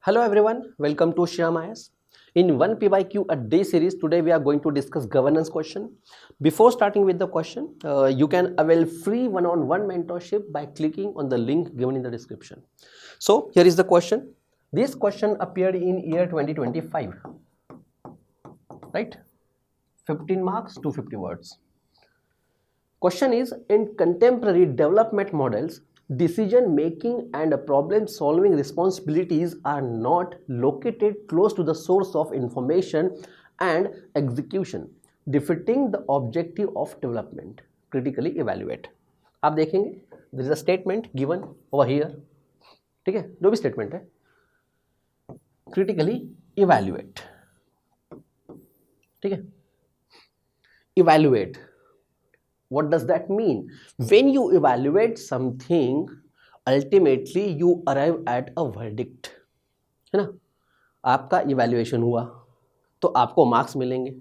Hello everyone, welcome to Shyam IAS. In one PYQ a day series, today we are going to discuss governance question. Before starting with the question, you can avail free one-on-one mentorship by clicking on the link given in the description. So here is the question. This question appeared in year 2025, right? 15 marks, 250 words. Question is, in contemporary development models, decision making and problem solving responsibilities are not located close to the source of information and execution, defeating the objective of development. Critically evaluate. आप देखेंगे there is a statement given over here, ठीक है, जो भी statement है, critically evaluate, ठीक है, evaluate. What does that mean? When you evaluate something, ultimately you arrive at a verdict, है ना? आपका evaluation हुआ तो आपको marks मिलेंगे,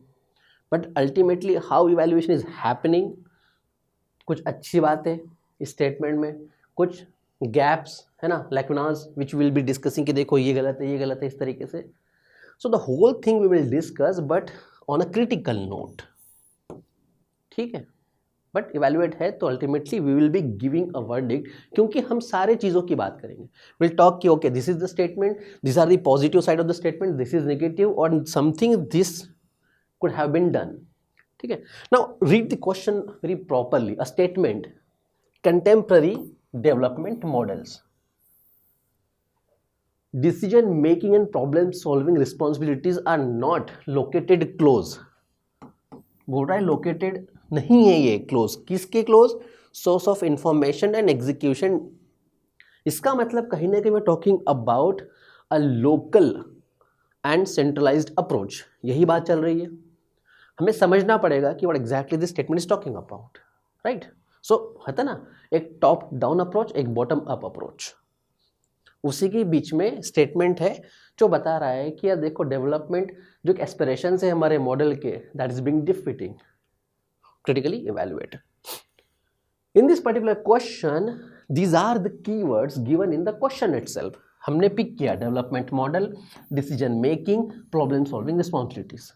but ultimately how evaluation is happening, कुछ अच्छी बातें इस statement में, कुछ gaps है ना, lacunas which we will be discussing कि देखो ये गलत है, ये गलत है, इस तरीके से. So the whole thing we will discuss, but on a critical note, ठीक है. बट इवेल्युएट है तो ultimately we will be giving a verdict, क्योंकि हम सारे चीज़ों की बात करेंगे. विल टॉक कि okay this is the statement, this are the positive side of the statement, this is negative और something this could have been done. ठीक है. Now read the question very properly. A statement, contemporary development models, decision making and problem solving responsibilities are not located close. बोल रहा है located नहीं है, ये close. किसके close? Source of information and execution. इसका मतलब कहीं ना कहीं मैं talking about a local and centralised approach. यही बात चल रही है. हमें समझना पड़ेगा कि what exactly this statement is talking about, right? So होता ना, एक टॉप डाउन अप्रोच, एक बॉटम अप अप्रोच. उसी के बीच में स्टेटमेंट है जो बता रहा है कि यार देखो डेवलपमेंट जो एस्पिरेशंस है हमारे मॉडल के, that is being defeating. Critically evaluate. In this particular question, these are the keywords given in the question itself. हमने पिक किया development model, decision making, problem solving responsibilities.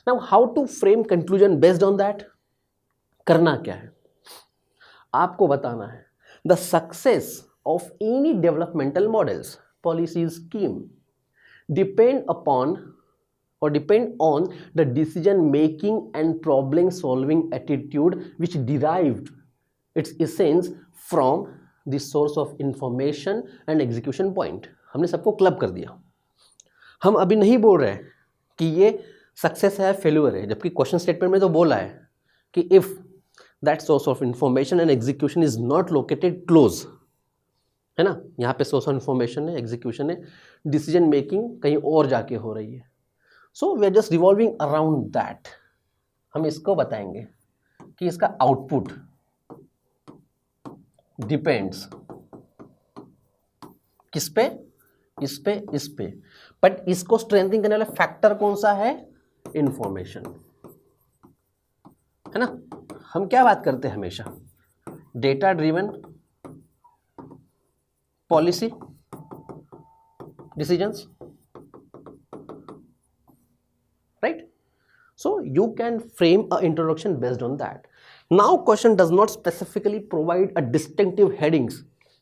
Now how to frame conclusion based on that. करना क्या है? आपको बताना है the success of any developmental models, policy, scheme depend upon or depend on the decision making and problem solving attitude which derived its essence from the source of information and execution point. हमने सबको club कर दिया. हम अभी नहीं बोल रहे हैं कि ये सक्सेस है फेल्यूर है, जबकि क्वेश्चन स्टेटमेंट में तो बोला है कि if that source of information and execution is not located close, है ना. यहाँ पे सोर्स ऑफ इंफॉर्मेशन है, एग्जीक्यूशन है, डिसीजन मेकिंग कहीं और जाके हो रही है. So we are just revolving around that. हम इसको बताएंगे कि इसका आउटपुट डिपेंड्स किस पे? इस पे, इस पे. बट इसको स्ट्रेंथनिंग करने वाला फैक्टर कौन सा है? इंफॉर्मेशन, है ना. हम क्या बात करते हैं हमेशा? Data driven policy decisions, right? So you can frame an introduction based on that. Now question does not specifically provide a distinctive headings,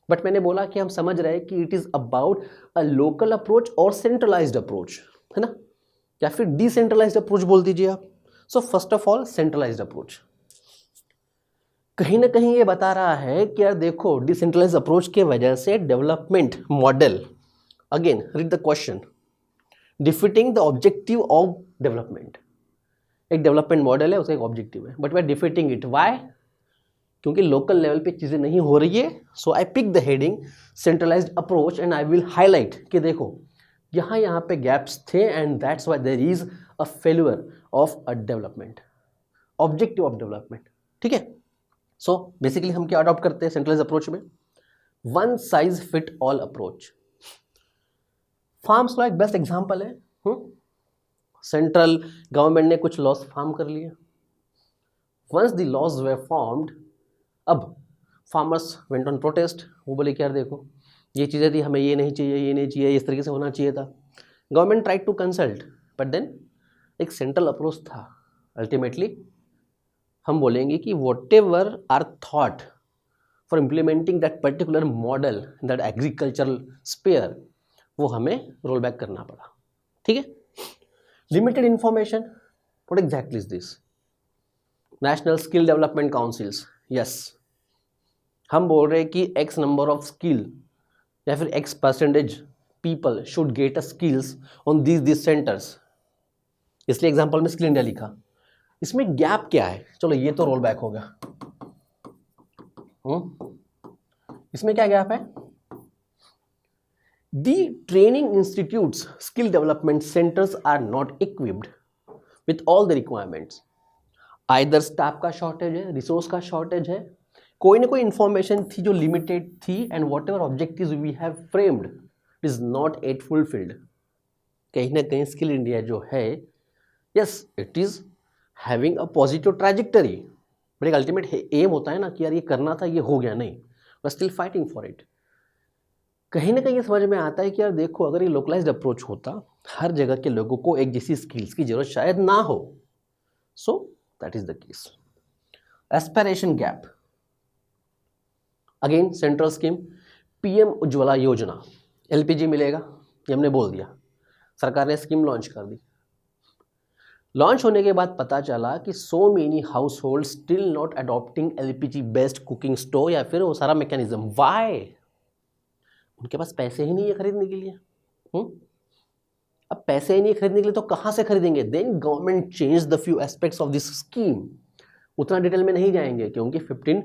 but मैंने बोला कि हम समझ रहे हैं कि it is about a local approach or centralized approach, है ना, या फिर decentralized approach बोल दीजिए आप. So first of all centralized approach कहीं ना कहीं ये बता रहा है कि यार देखो decentralized approach के वजह से development model, again read the question, defeating the objective of development. एक डेवलपमेंट मॉडल है, उसका एक ऑब्जेक्टिव है, but we are defeating it. Why? क्योंकि लोकल लेवल पे चीज़ें नहीं हो रही है. So I pick the heading centralised approach and I will highlight कि देखो यहाँ पे गैप्स थे and that's why there is a failure of a development, objective of development. ठीक है. सो बेसिकली हम क्या अडॉप्ट करते हैं सेंट्रलाइज्ड अप्रोच में? One size fit all approach. Farms law एक बेस्ट एग्जांपल है. सेंट्रल गवर्नमेंट ने कुछ लॉज फॉर्म कर लिए. Once the laws were formed, अब फार्मर्स वेंट ऑन प्रोटेस्ट. वो बोले कि यार देखो ये चीज़ें थी, हमें ये नहीं चाहिए, ये नहीं चाहिए, इस तरीके से होना चाहिए था. Government tried to consult, but then एक सेंट्रल अप्रोच था. अल्टीमेटली हम बोलेंगे कि whatever are thought for implementing that particular model that agricultural sphere, वो हमें रोल बैक करना पड़ा. ठीक है. Limited information, what exactly is this? National skill development councils. Yes, हम बोल रहे हैं कि एक्स नंबर ऑफ स्किल या फिर x percentage people should get a skills on this centres, इसलिए एग्जाम्पल में स्किल इंडिया लिखा. इसमें गैप क्या है? चलो ये तो रोल बैक होगा. इसमें क्या गैप है? The training institutes, skill development centers are not equipped with all the requirements. Either staff का shortage है, resource का shortage है, कोई ना कोई information थी जो limited थी, and whatever objectives we have framed is not yet fulfilled. कहीं ना कहीं स्किल इंडिया जो है, yes, it is having a positive trajectory, but एक अल्टीमेट एम होता है ना कि यार ये करना था, ये हो गया नहीं, we're still fighting for it. कहीं ना कहीं ये समझ में आता है कि यार देखो, अगर ये लोकलाइज्ड अप्रोच होता, हर जगह के लोगों को एक जैसी स्किल्स की जरूरत शायद ना हो. So that is the case. Aspiration gap, again central scheme PM Ujjwala योजना, एलपीजी मिलेगा, ये हमने बोल दिया. सरकार ने स्कीम लॉन्च कर दी. लॉन्च होने के बाद पता चला कि so many house hold still not adopting LPG based cooking stove या फिर वो सारा मैकेनिज्म. वाई? उनके पास पैसे ही नहीं है खरीदने के लिए. अब पैसे ही नहीं खरीदने के लिए तो कहाँ से खरीदेंगे? Then government change the few aspects of this scheme. उतना डिटेल में नहीं जाएंगे क्योंकि 15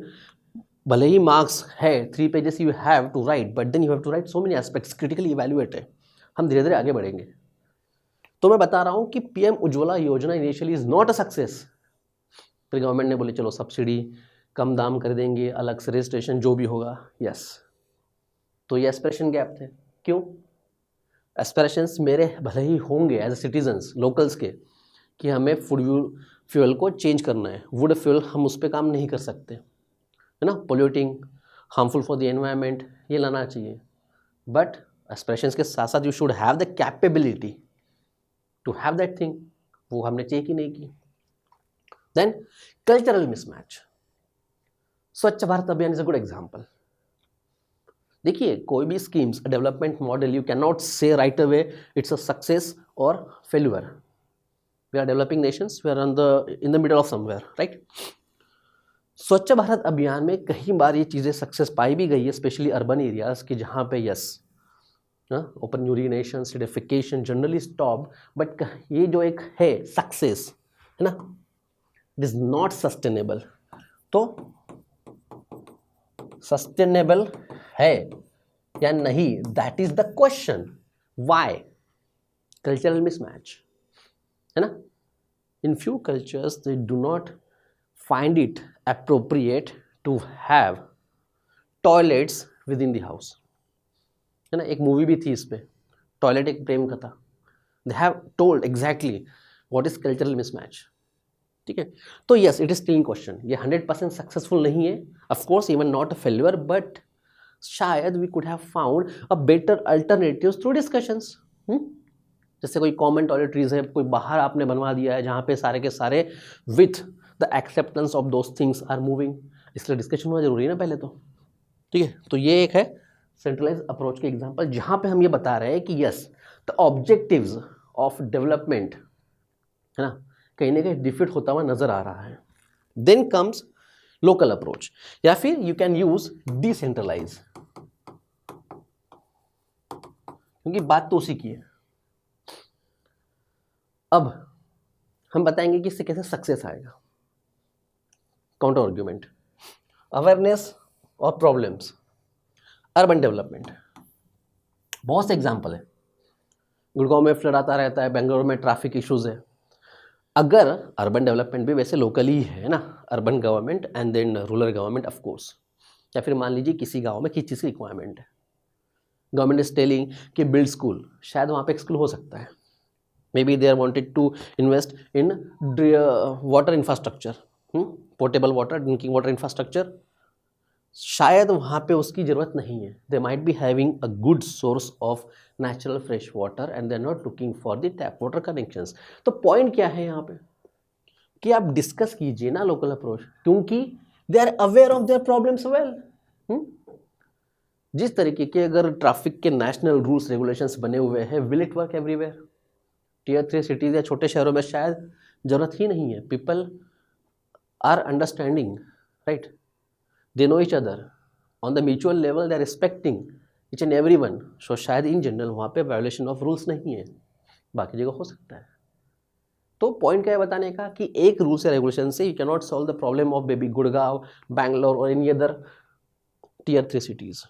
भले ही मार्क्स है, 3 pages you have to write, but then you have to write so many aspects, critically evaluate है. हम धीरे धीरे आगे बढ़ेंगे. तो मैं बता रहा हूँ कि पीएम उज्ज्वला योजना initially is not a success. फिर गवर्नमेंट ने बोले चलो सब्सिडी कम दाम कर देंगे, अलग से रजिस्ट्रेशन जो भी होगा. यस, तो ये एस्पिरेशन गैप थे. क्यों? एस्पिरेशंस मेरे भले ही होंगे एज ए सिटीजन्स लोकल्स के कि हमें फूड फ्यूल को चेंज करना है, वुड फ्यूल हम उस पर काम नहीं कर सकते, है ना, polluting, harmful for the environment, ये लाना चाहिए. बट एस्पिरेशंस के साथ साथ you should have the capability to have that thing, वो हमने चेक ही नहीं की. Then cultural mismatch. Swachh Bharat अभियान इज अ गुड एग्जाम्पल. देखिए, कोई भी schemes, development model, you can not say right away it's a success और failure. We are developing nations, we are in the middle of somewhere, right. Swachh Bharat अभियान में कई बार ये चीज़ें सक्सेस पाई भी गई है, स्पेशली अर्बन एरियाज की, जहाँ पे yes open urination, acidification generally stop, but ये जो एक है सक्सेस, है ना, इट इज नॉट सस्टेनेबल. तो सस्टेनेबल है या नहीं, that is the question. Why? Cultural mismatch, है ना. In few cultures they do not find it appropriate to have toilets within the house, है ना. एक मूवी भी थी इस पे, toilet Ek Prem Katha. They have told exactly what is cultural mismatch. ठीक है. तो yes, it is clean question. ये 100% सक्सेसफुल नहीं है, of course even not a failure, but शायद we could have found a better alternatives through discussions. जैसे कोई common toiletries है, कोई बाहर आपने बनवा दिया है जहाँ पे सारे के सारे with the acceptance of those things are moving, इसलिए डिस्कशन होना जरूरी है ना पहले तो. ठीक है. तो ये एक है सेंट्रलाइज अप्रोच के एग्जाम्पल, जहाँ पे हम ये बता रहे हैं कि yes, the objectives of development, है ना, कहीं ना कहीं डिफिट होता हुआ नजर आ रहा है. देन कम्स लोकल अप्रोच, या फिर यू कैन यूज डिसेंट्रलाइज, क्योंकि बात तो उसी की है. अब हम बताएंगे कि इससे कैसे सक्सेस आएगा. काउंटर आर्ग्यूमेंट, अवेयरनेस और प्रॉब्लम्स, अर्बन डेवलपमेंट. बहुत से एग्जाम्पल है. गुड़गांव में फ्लड आता रहता है, बेंगलुरु में ट्रैफिक इश्यूज है. अगर अर्बन डेवलपमेंट भी वैसे लोकली ही है ना, urban government and then rural government of course, या फिर मान लीजिए किसी गांव में किस चीज़ की रिक्वायरमेंट है, गवर्नमेंट इज टेलिंग कि बिल्ड स्कूल, शायद वहाँ पे एक स्कूल हो सकता है. Maybe they are wanted to invest in water infrastructure, portable water, drinking water infrastructure. शायद वहाँ पे उसकी ज़रूरत नहीं है, they might be having a good source of natural fresh water and they are not looking for the tap water connections. तो point क्या है यहाँ पे कि आप डिस्कस कीजिए ना लोकल अप्रोच, क्योंकि they are aware of their problems well. जिस तरीके के अगर ट्रैफिक के नेशनल रूल्स रेगुलेशंस बने हुए हैं, will it work everywhere? Tier 3 cities या छोटे शहरों में शायद जरूरत ही नहीं है। People are understanding, right, they know each other on the mutual level, they are respecting each and every one. So शायद इन जनरल वहाँ पे वायोलेशन ऑफ रूल्स नहीं है, बाकी जगह हो सकता है। तो पॉइंट क्या है बताने का कि एक रूल्स या रेगुलेशन से you can not solve the problem of baby Gurgaon, Bangalore और any other tier 3 cities.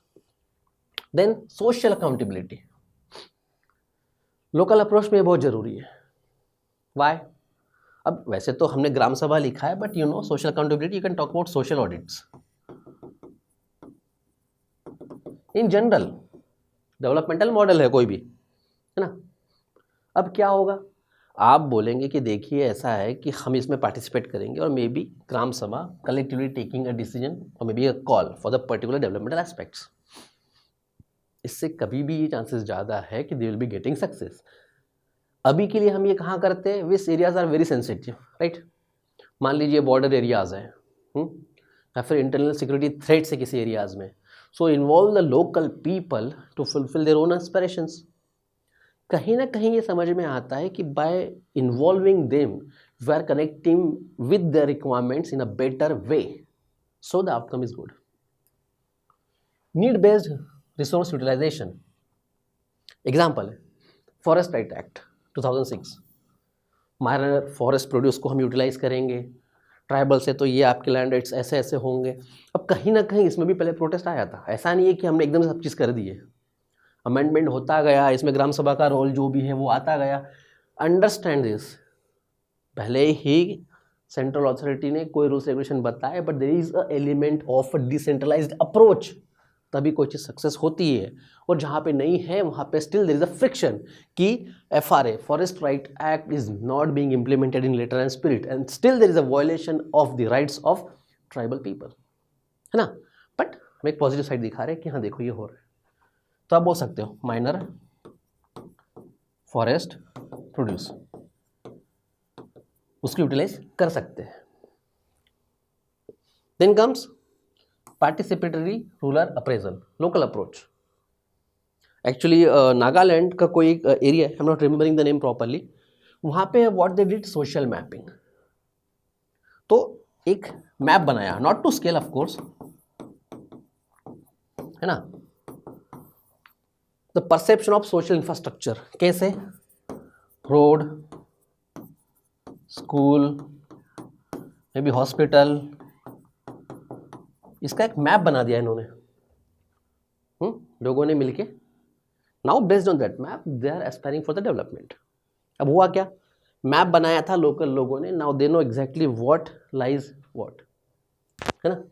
Then social accountability local approach में बहुत जरूरी है। वाई? अब वैसे तो हमने ग्राम सभा लिखा है, but you know social accountability you can talk about social audits in general. Developmental model है कोई भी, है ना। अब क्या होगा, आप बोलेंगे कि देखिए ऐसा है कि हम इसमें पार्टिसिपेट करेंगे और मे बी ग्राम सभा कलेक्टिवली टेकिंग अ डिसीजन और may be a call for the particular developmental aspects. इससे कभी भी ये चांसेस ज़्यादा है कि they will be getting success. अभी के लिए हम ये कहाँ करते हैं, which areas are very sensitive, right. मान लीजिए बॉर्डर एरियाज हैं, या फिर इंटरनल सिक्योरिटी थ्रेट्स है किसी एरियाज में। So involve the local people to fulfil their own aspirations. कहीं ना कहीं ये समझ में आता है कि by involving them we are connecting with the requirements in a better way, so the outcome is good. Need based resource utilisation example है forest right act 2006। Minor forest produce को हम यूटिलाइज करेंगे, ट्राइबल से तो ये आपके land rights ऐसे ऐसे होंगे। अब कहीं ना कहीं इसमें भी पहले प्रोटेस्ट आया था, ऐसा नहीं है कि हमने एकदम सब चीज़ कर दी है। अमेंडमेंट होता गया, इसमें ग्राम सभा का रोल जो भी है वो आता गया। अंडरस्टैंड दिस, भले ही सेंट्रल अथॉरिटी ने कोई रूल्स रेगुलेशन बताए, but there is a element of decentralised approach, तभी कोई चीज़ सक्सेस होती है। और जहाँ पे नहीं है वहाँ पे still there is a friction कि FRA forest right act is not being implemented in letter and spirit and still there is a violation of the rights of tribal people, है ना। बट हम एक पॉजिटिव साइड दिखा रहे हैं कि हाँ देखो ये हो रहा है। तो आप बोल सकते हो माइनर फॉरेस्ट प्रोड्यूस, उसको यूटिलाइज कर सकते हैं। Then comes participatory rural appraisal local approach. Actually Nagaland का कोई एक एरिया है, I am not remembering the name properly, वहाँ पे what they did social mapping. तो एक मैप बनाया, not to scale of course, है ना। The perception of social infrastructure, कैसे रोड, स्कूल, मे बी हॉस्पिटल, इसका एक मैप बना दिया इन्होंने, लोगों ने मिलके। Now based on that map they are aspiring for the development. अब हुआ क्या, मैप बनाया था लोकल लोगों ने, now they know exactly what lies what, है ना।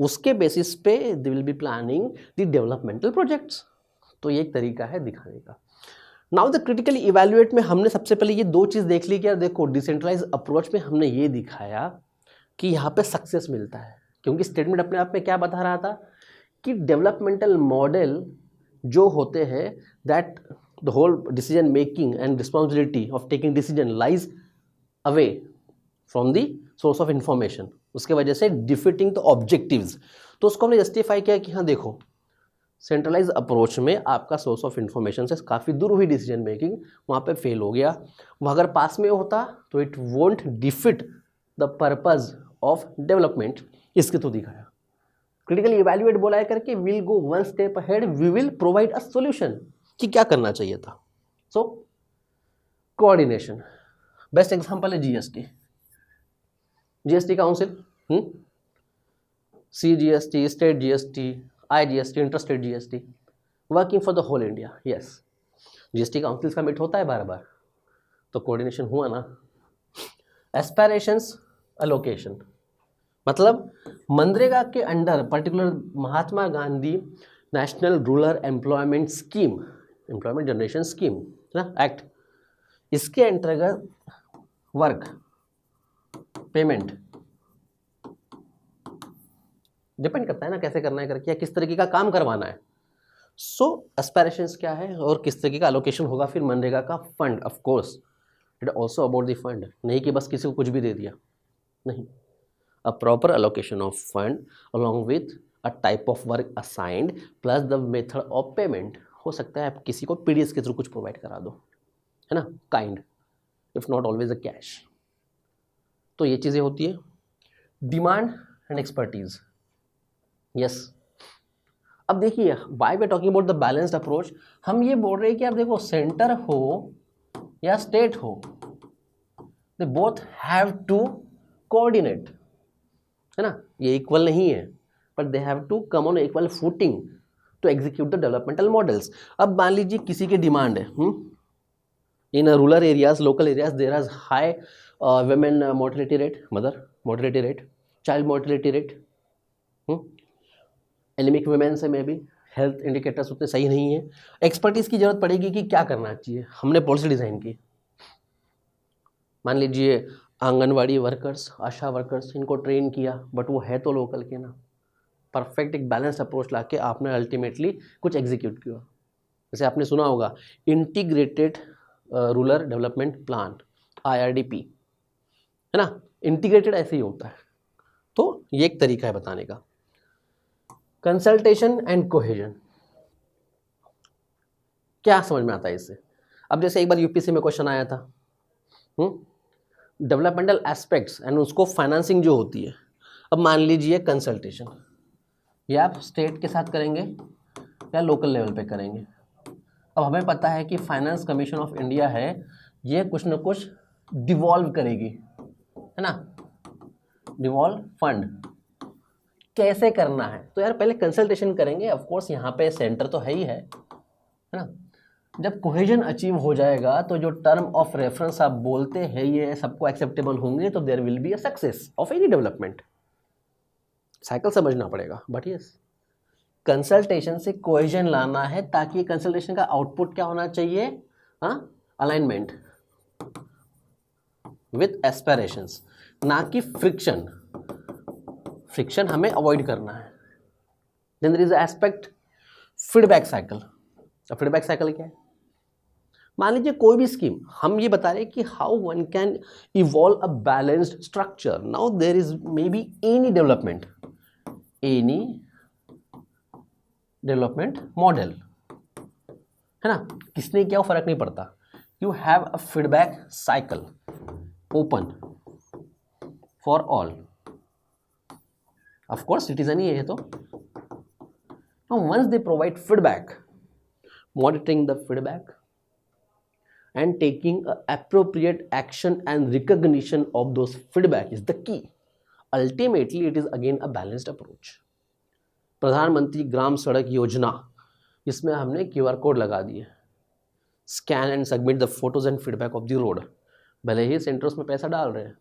उसके बेसिस पे they will be planning the developmental projects. तो ये एक तरीका है दिखाने का। नाउ द क्रिटिकली इवैल्यूएट में हमने सबसे पहले ये दो चीज़ देख ली कि यार देखो डिसेंट्रलाइज अप्रोच में हमने ये दिखाया कि यहाँ पे सक्सेस मिलता है, क्योंकि स्टेटमेंट अपने आप में क्या बता रहा था कि डेवलपमेंटल मॉडल जो होते हैं that the whole decision making and responsibility of taking decision lies away from the source of information, उसके वजह से डिफिटिंग द ऑब्जेक्टिव्स। तो उसको हमने जस्टिफाई किया कि हाँ देखो सेंट्रलाइज अप्रोच में आपका सोर्स ऑफ इंफॉर्मेशन से काफ़ी दूर हुई डिसीजन मेकिंग, वहाँ पे फेल हो गया। वह अगर पास में होता तो it won't defeat the purpose of development, इसके तो दिखाया। क्रिटिकली इवैल्यूएट बोला है करके will go one step ahead, we will provide a solution कि क्या करना चाहिए था। सो कोऑर्डिनेशन, बेस्ट एग्जांपल है GST council, CGST, state GST, IGST, interstate GST, working for the whole India. Yes, GST council का मीट होता है बार बार, तो कोऑर्डिनेशन हुआ ना। एस्पायरेशंस अलोकेशन, मतलब मनरेगा के under particular Mahatma Gandhi national rural employment scheme, employment generation scheme ना एक्ट, इसके अंतर्गत वर्क पेमेंट डिपेंड करता है ना कैसे करना है करके, या किस तरीके का काम करवाना है। सो एस्पायरेशंस क्या है और किस तरीके का एलोकेशन होगा फिर मनरेगा का fund. Of course it also about the fund, नहीं कि बस किसी को कुछ भी दे दिया, नहीं। A proper allocation of fund along with a type of work assigned plus the method of payment. हो सकता है आप किसी को पीडीएस के थ्रू कुछ प्रोवाइड करा दो, है ना, kind, if not always a cash. तो ये चीज़ें होती है। Demand and expertise, yes. अब देखिए why we talking about the balanced approach, हम ये बोल रहे हैं कि आप देखो सेंटर हो या स्टेट हो, they both have to coordinate, है ना, ये इक्वल नहीं है, but they have to come on equal footing to execute the developmental models. अब मान लीजिए किसी की डिमांड है in rural areas, local areas, there is high women mortality rate, mother mortality rate, child mortality rate, anaemic women से में भी health indicators उतने सही नहीं है। एक्सपर्टीज़ की जरूरत पड़ेगी कि क्या करना चाहिए। हमने पॉलिसी डिज़ाइन की, मान लीजिए आंगनवाड़ी वर्कर्स, आशा वर्कर्स, इनको ट्रेन किया, बट वो है तो लोकल के ना। परफेक्ट एक बैलेंस अप्रोच लाके आपने अल्टीमेटली कुछ एग्जीक्यूट किया। जैसे आपने सुना होगा integrated rural development plan, IRDP, है ना, इंटीग्रेटेड ऐसे ही होता है। तो ये एक तरीका है बताने का। कंसल्टेशन एंड कोहेजन, क्या समझ में आता है इससे? अब जैसे एक बार यूपीएससी में क्वेश्चन आया था, डेवलपमेंटल एस्पेक्ट्स एंड उसको फाइनेंसिंग जो होती है। अब मान लीजिए कंसल्टेशन, या आप स्टेट के साथ करेंगे या लोकल लेवल पे करेंगे। अब हमें पता है कि फाइनेंस कमीशन ऑफ इंडिया है, ये कुछ न कुछ डिवॉल्व करेगी, है ना, डिवॉल्व फंड कैसे करना है। तो यार पहले कंसल्टेशन करेंगे, ऑफ कोर्स यहाँ पे सेंटर तो है ही है ना। जब कोहेजन अचीव हो जाएगा तो जो टर्म ऑफ रेफरेंस आप बोलते हैं ये सबको एक्सेप्टेबल होंगे, तो there will be a success of any development. Cycle समझना पड़ेगा, बट यस कंसल्टेशन से कोहेजन लाना है, ताकि कंसल्टेशन का आउटपुट क्या होना चाहिए, अलाइनमेंट विथ एस्पिरेशंस, ना कि फ्रिक्शन। फ्रिक्शन हमें अवॉइड करना है। Then there is aspect feedback cycle. अब फीडबैक साइकिल क्या है? मान लीजिए कोई भी स्कीम, हम ये बता रहे हैं कि how one can evolve a balanced structure. Now there is may be any development model, है ना, किसने क्या फर्क नहीं पड़ता। You have a feedback cycle open for all, of course citizen ही है। तो once they provide feedback, monitoring the feedback and taking appropriate action and recognition of those feedback is the key. Ultimately it is again a balanced approach. प्रधानमंत्री ग्राम सड़क योजना, इसमें हमने QR code लगा दिए, scan and submit the photos and feedback of the road, भले ही centres में पैसा डाल रहे हैं।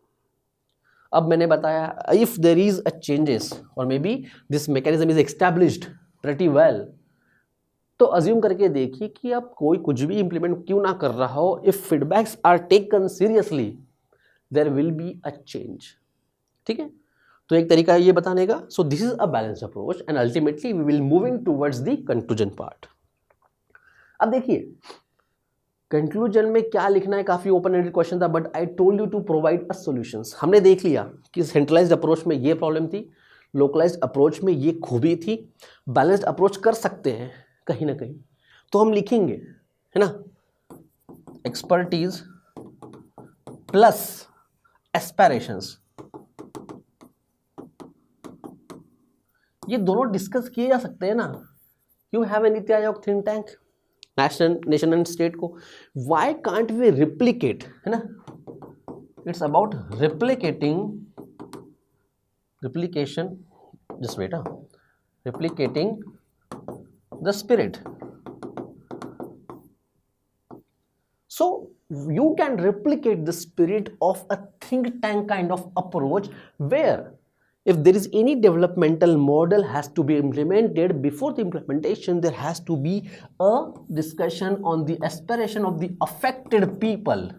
अब मैंने बताया if there is a changes और may be this mechanism is established pretty well, तो अज्यूम करके देखिए कि अब कोई कुछ भी इंप्लीमेंट क्यों ना कर रहा हो, if feedbacks are taken seriously there will be a change. ठीक है, तो एक तरीका है ये बताने का। So this is a balance approach and ultimately we will moving towards the conclusion part. अब देखिए कंक्लूजन में क्या लिखना है, काफी ओपन एंडेड क्वेश्चन था, but I told you to provide a solutions. हमने देख लिया कि सेंट्रलाइज्ड अप्रोच में ये प्रॉब्लम थी, लोकलाइज्ड अप्रोच में ये खूबी थी, बैलेंस्ड अप्रोच कर सकते हैं कहीं ना कहीं, तो हम लिखेंगे, है ना, एक्सपर्टीज प्लस एस्पिरेशंस, ये दोनों डिस्कस किए जा सकते हैं ना। You have a NITI Aayog think tank, nation and state को, वाई कांट वी रिप्लिकेट, है ना, it's about replication, just wait, replicating the spirit. So you can replicate the spirit of a think tank kind of approach, where if there is any developmental model has to be implemented, before the implementation there has to be a discussion on the aspiration of the affected people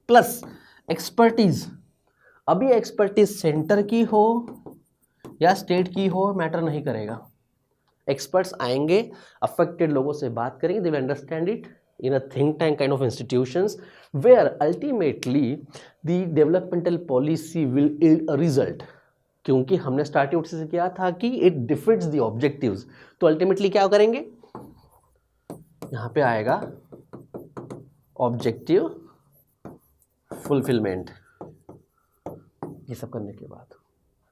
plus expertise अभी expertise centre की हो या state की हो matter नहीं करेगा, experts आएंगे, affected लोगों से बात करेंगे, they will understand it in a think tank kind of institutions where ultimately the developmental policy will yield a result, क्योंकि हमने स्टार्टिंग से किया था कि इट डिफिट्स द ऑब्जेक्टिव्स, तो अल्टीमेटली क्या करेंगे, यहां पे आएगा ऑब्जेक्टिव फुलफिलमेंट, ये सब करने के बाद,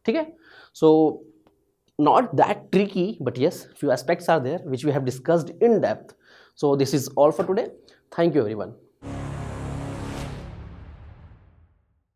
ठीक है. सो not that tricky, but yes, few aspects are there which we have discussed in depth. So this is all for today. Thank you everyone.